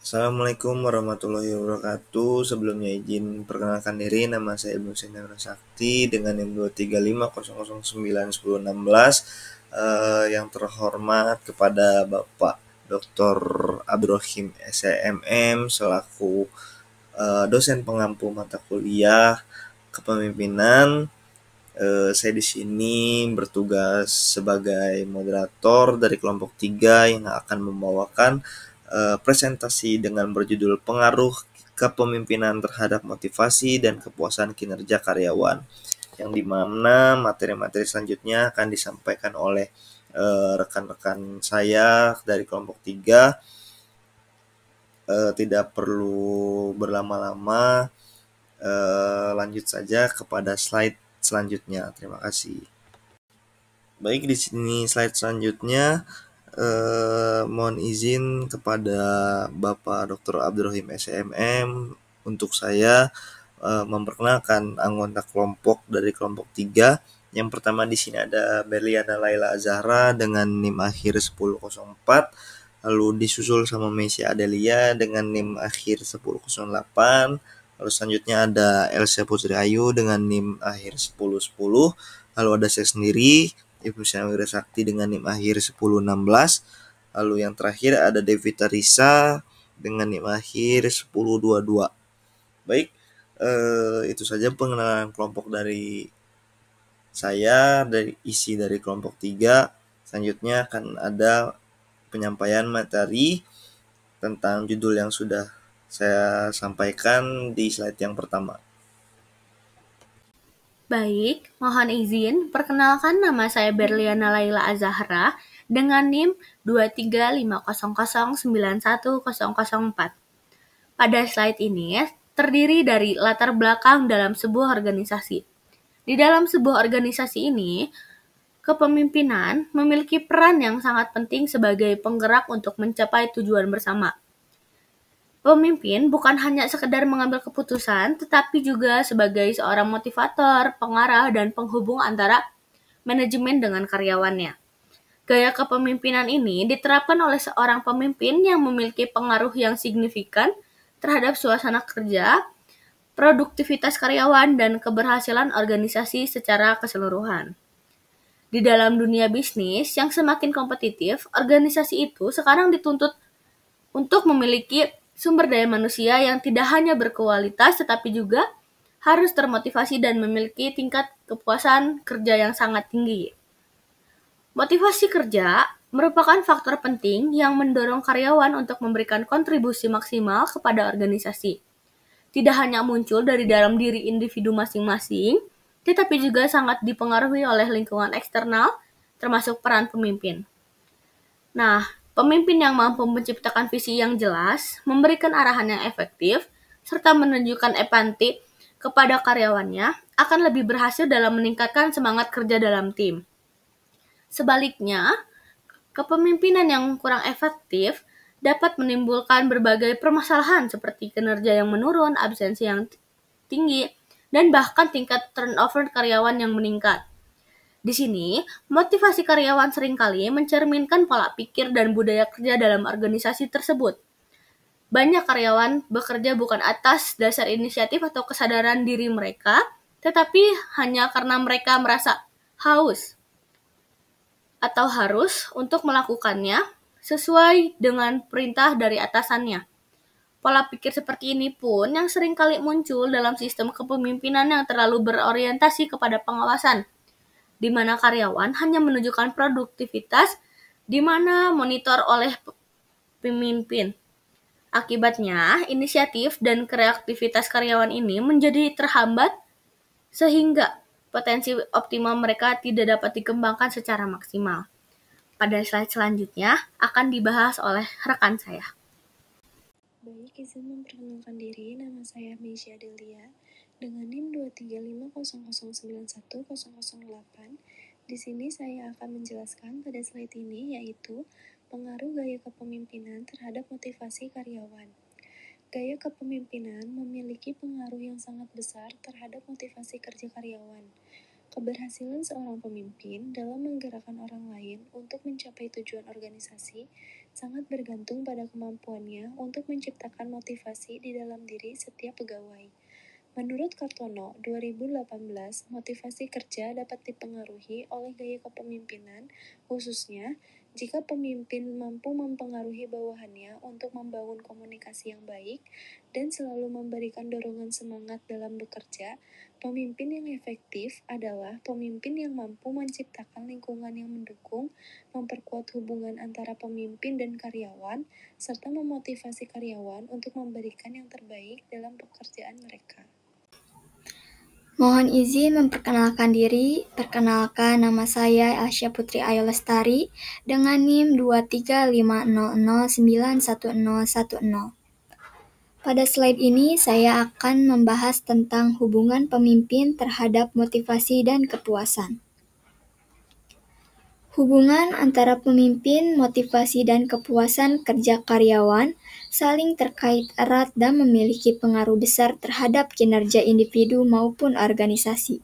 Assalamualaikum warahmatullahi wabarakatuh. Sebelumnya izin perkenalkan diri, nama saya Ibnu Sendra Sakti dengan NIM 23500091016. Yang terhormat kepada Bapak Dr. Abdurrahim SMM selaku dosen pengampu mata kuliah kepemimpinan. Saya di sini bertugas sebagai moderator dari kelompok 3 yang akan membawakan presentasi dengan berjudul Pengaruh Kepemimpinan Terhadap Motivasi dan Kepuasan Kinerja Karyawan, yang dimana materi-materi selanjutnya akan disampaikan oleh rekan-rekan saya dari kelompok 3. Tidak perlu berlama-lama, lanjut saja kepada slide selanjutnya. Terima kasih. Baik, di sini slide selanjutnya. Mohon izin kepada Bapak Dr. Abdurrahim SMM untuk saya memperkenalkan anggota kelompok dari kelompok 3. Yang pertama di sini ada Berliana Laila Azahra dengan NIM akhir 1004, lalu disusul sama Mesia Adelia dengan NIM akhir 1008, lalu selanjutnya ada Elsa Putri Ayu dengan NIM akhir 1010, lalu ada saya sendiri Ibnu Syawira Sakti dengan NIM akhir 1016, lalu yang terakhir ada Devita Risa dengan NIM akhir 1022. Baik, itu saja pengenalan kelompok dari saya, dari isi dari kelompok 3. Selanjutnya akan ada penyampaian materi tentang judul yang sudah saya sampaikan di slide yang pertama. Baik, mohon izin perkenalkan, nama saya Berliana Laila Azahra dengan NIM 23500910004. Pada slide ini terdiri dari latar belakang dalam sebuah organisasi. Di dalam sebuah organisasi ini, kepemimpinan memiliki peran yang sangat penting sebagai penggerak untuk mencapai tujuan bersama. Pemimpin bukan hanya sekedar mengambil keputusan, tetapi juga sebagai seorang motivator, pengarah, dan penghubung antara manajemen dengan karyawannya. Gaya kepemimpinan ini diterapkan oleh seorang pemimpin yang memiliki pengaruh yang signifikan terhadap suasana kerja, produktivitas karyawan, dan keberhasilan organisasi secara keseluruhan. Di dalam dunia bisnis yang semakin kompetitif, organisasi itu sekarang dituntut untuk memiliki sumber daya manusia yang tidak hanya berkualitas tetapi juga harus termotivasi dan memiliki tingkat kepuasan kerja yang sangat tinggi. Motivasi kerja merupakan faktor penting yang mendorong karyawan untuk memberikan kontribusi maksimal kepada organisasi. Tidak hanya muncul dari dalam diri individu masing-masing, tetapi juga sangat dipengaruhi oleh lingkungan eksternal, termasuk peran pemimpin. Nah, pemimpin yang mampu menciptakan visi yang jelas, memberikan arahan yang efektif, serta menunjukkan empati kepada karyawannya, akan lebih berhasil dalam meningkatkan semangat kerja dalam tim. Sebaliknya, kepemimpinan yang kurang efektif dapat menimbulkan berbagai permasalahan seperti kinerja yang menurun, absensi yang tinggi, dan bahkan tingkat turnover karyawan yang meningkat. Di sini, motivasi karyawan seringkali mencerminkan pola pikir dan budaya kerja dalam organisasi tersebut. Banyak karyawan bekerja bukan atas dasar inisiatif atau kesadaran diri mereka, tetapi hanya karena mereka merasa haus atau harus untuk melakukannya sesuai dengan perintah dari atasannya. Pola pikir seperti ini pun yang seringkali muncul dalam sistem kepemimpinan yang terlalu berorientasi kepada pengawasan, di mana karyawan hanya menunjukkan produktivitas di mana monitor oleh pemimpin. Akibatnya, inisiatif dan kreativitas karyawan ini menjadi terhambat sehingga potensi optimal mereka tidak dapat dikembangkan secara maksimal. Pada slide selanjutnya akan dibahas oleh rekan saya. Baik, izin memperkenalkan diri, nama saya Mesia Adelia dengan NIM 23500910008. Di sini saya akan menjelaskan pada slide ini yaitu pengaruh gaya kepemimpinan terhadap motivasi karyawan. Gaya kepemimpinan memiliki pengaruh yang sangat besar terhadap motivasi kerja karyawan. Keberhasilan seorang pemimpin dalam menggerakkan orang lain untuk mencapai tujuan organisasi sangat bergantung pada kemampuannya untuk menciptakan motivasi di dalam diri setiap pegawai. Menurut Kartono, 2018, motivasi kerja dapat dipengaruhi oleh gaya kepemimpinan, khususnya jika pemimpin mampu mempengaruhi bawahannya untuk membangun komunikasi yang baik dan selalu memberikan dorongan semangat dalam bekerja. Pemimpin yang efektif adalah pemimpin yang mampu menciptakan lingkungan yang mendukung, memperkuat hubungan antara pemimpin dan karyawan, serta memotivasi karyawan untuk memberikan yang terbaik dalam pekerjaan mereka. Mohon izin memperkenalkan diri. Perkenalkan, nama saya Asya Putri Ayu Lestari dengan NIM 23500911010. Pada slide ini saya akan membahas tentang hubungan pemimpin terhadap motivasi dan kepuasan. Hubungan antara pemimpin, motivasi, dan kepuasan kerja karyawan saling terkait erat dan memiliki pengaruh besar terhadap kinerja individu maupun organisasi.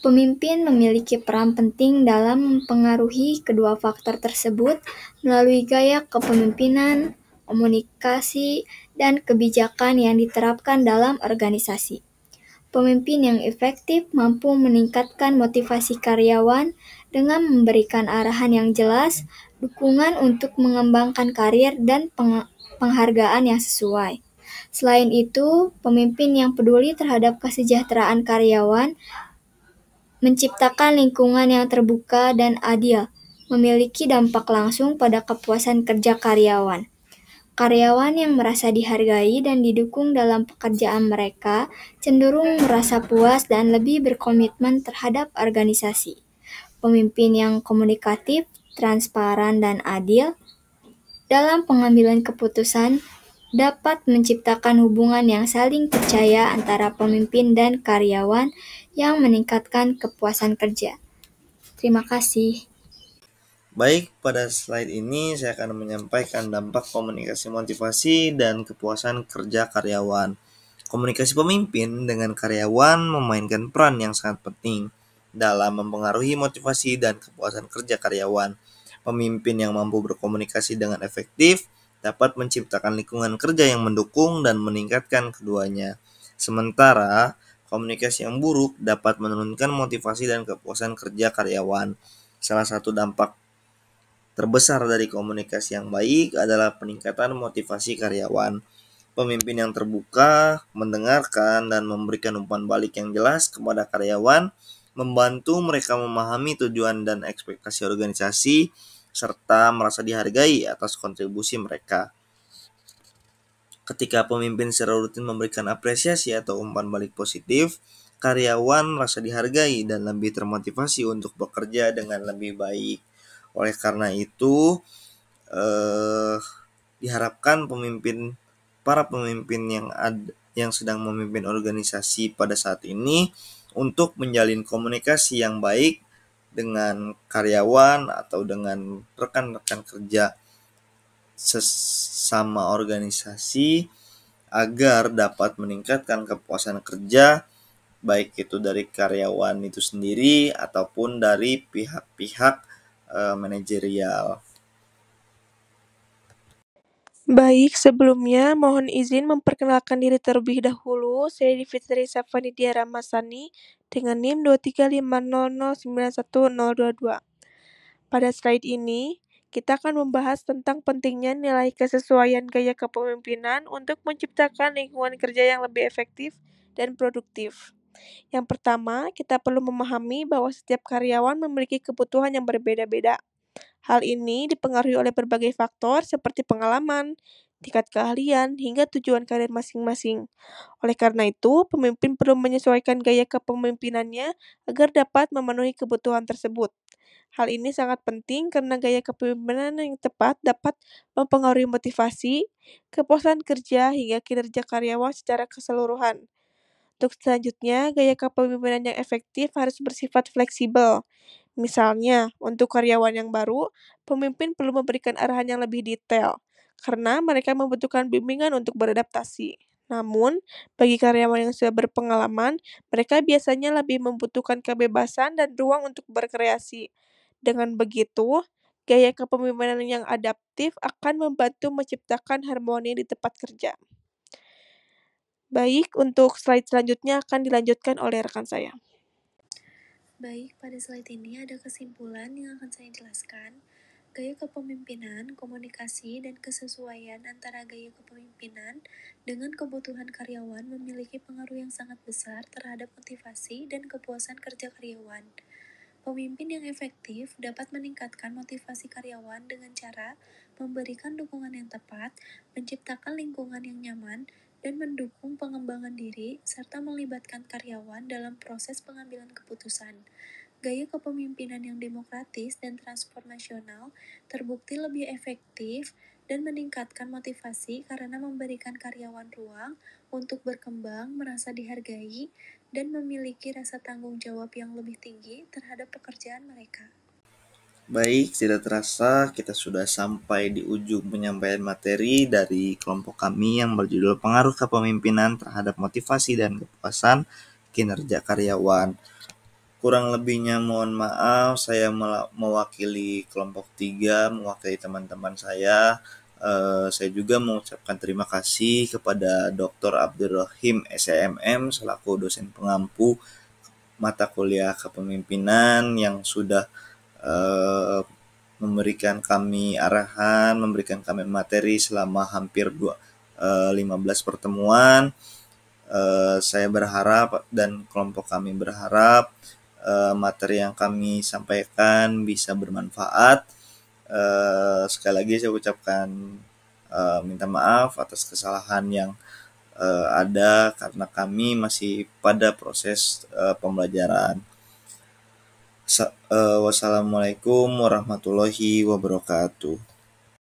Pemimpin memiliki peran penting dalam mempengaruhi kedua faktor tersebut melalui gaya kepemimpinan, komunikasi, dan kebijakan yang diterapkan dalam organisasi. Pemimpin yang efektif mampu meningkatkan motivasi karyawan dengan memberikan arahan yang jelas, dukungan untuk mengembangkan karir, dan penghargaan yang sesuai. Selain itu, pemimpin yang peduli terhadap kesejahteraan karyawan menciptakan lingkungan yang terbuka dan adil, memiliki dampak langsung pada kepuasan kerja karyawan. Karyawan yang merasa dihargai dan didukung dalam pekerjaan mereka cenderung merasa puas dan lebih berkomitmen terhadap organisasi. Pemimpin yang komunikatif, transparan, dan adil dalam pengambilan keputusan dapat menciptakan hubungan yang saling percaya antara pemimpin dan karyawan yang meningkatkan kepuasan kerja. Terima kasih. Baik, pada slide ini saya akan menyampaikan dampak komunikasi motivasi dan kepuasan kerja karyawan. Komunikasi pemimpin dengan karyawan memainkan peran yang sangat penting dalam mempengaruhi motivasi dan kepuasan kerja karyawan. Pemimpin yang mampu berkomunikasi dengan efektif dapat menciptakan lingkungan kerja yang mendukung dan meningkatkan keduanya. Sementara, komunikasi yang buruk dapat menurunkan motivasi dan kepuasan kerja karyawan. Salah satu dampak terbesar dari komunikasi yang baik adalah peningkatan motivasi karyawan. Pemimpin yang terbuka, mendengarkan, dan memberikan umpan balik yang jelas kepada karyawan membantu mereka memahami tujuan dan ekspektasi organisasi serta merasa dihargai atas kontribusi mereka. Ketika pemimpin secara rutin memberikan apresiasi atau umpan balik positif, karyawan merasa dihargai dan lebih termotivasi untuk bekerja dengan lebih baik. Oleh karena itu, diharapkan para pemimpin yang sedang memimpin organisasi pada saat ini untuk menjalin komunikasi yang baik dengan karyawan atau dengan rekan-rekan kerja sesama organisasi agar dapat meningkatkan kepuasan kerja, baik itu dari karyawan itu sendiri ataupun dari pihak-pihak manajerial. Baik, sebelumnya mohon izin memperkenalkan diri terlebih dahulu. Saya Fitri Safanidia Ramasani dengan NIM 23500911022. Pada slide ini, kita akan membahas tentang pentingnya nilai kesesuaian gaya kepemimpinan untuk menciptakan lingkungan kerja yang lebih efektif dan produktif. Yang pertama, kita perlu memahami bahwa setiap karyawan memiliki kebutuhan yang berbeda-beda. Hal ini dipengaruhi oleh berbagai faktor seperti pengalaman, tingkat keahlian, hingga tujuan karir masing-masing. Oleh karena itu, pemimpin perlu menyesuaikan gaya kepemimpinannya agar dapat memenuhi kebutuhan tersebut. Hal ini sangat penting karena gaya kepemimpinan yang tepat dapat mempengaruhi motivasi, kepuasan kerja, hingga kinerja karyawan secara keseluruhan. Untuk selanjutnya, gaya kepemimpinan yang efektif harus bersifat fleksibel. Misalnya, untuk karyawan yang baru, pemimpin perlu memberikan arahan yang lebih detail, karena mereka membutuhkan bimbingan untuk beradaptasi. Namun, bagi karyawan yang sudah berpengalaman, mereka biasanya lebih membutuhkan kebebasan dan ruang untuk berkreasi. Dengan begitu, gaya kepemimpinan yang adaptif akan membantu menciptakan harmoni di tempat kerja. Baik, untuk slide selanjutnya akan dilanjutkan oleh rekan saya. Baik, pada slide ini ada kesimpulan yang akan saya jelaskan. Gaya kepemimpinan, komunikasi, dan kesesuaian antara gaya kepemimpinan dengan kebutuhan karyawan memiliki pengaruh yang sangat besar terhadap motivasi dan kepuasan kerja karyawan. Pemimpin yang efektif dapat meningkatkan motivasi karyawan dengan cara memberikan dukungan yang tepat, menciptakan lingkungan yang nyaman, dan mendukung pengembangan diri, serta melibatkan karyawan dalam proses pengambilan keputusan. Gaya kepemimpinan yang demokratis dan transformasional terbukti lebih efektif dan meningkatkan motivasi karena memberikan karyawan ruang untuk berkembang, merasa dihargai, dan memiliki rasa tanggung jawab yang lebih tinggi terhadap pekerjaan mereka. Baik, tidak terasa kita sudah sampai di ujung penyampaian materi dari kelompok kami yang berjudul Pengaruh Kepemimpinan Terhadap Motivasi dan Kepuasan Kinerja Karyawan. Kurang lebihnya mohon maaf, saya mewakili kelompok 3, mewakili teman-teman saya. Saya juga mengucapkan terima kasih kepada Dr. Abdurrahim SMM selaku dosen pengampu mata kuliah kepemimpinan yang sudah memberikan kami arahan, memberikan kami materi selama hampir 15 pertemuan. Saya berharap dan kelompok kami berharap materi yang kami sampaikan bisa bermanfaat. Sekali lagi saya ucapkan minta maaf atas kesalahan yang ada karena kami masih pada proses pembelajaran. Wassalamualaikum warahmatullahi wabarakatuh.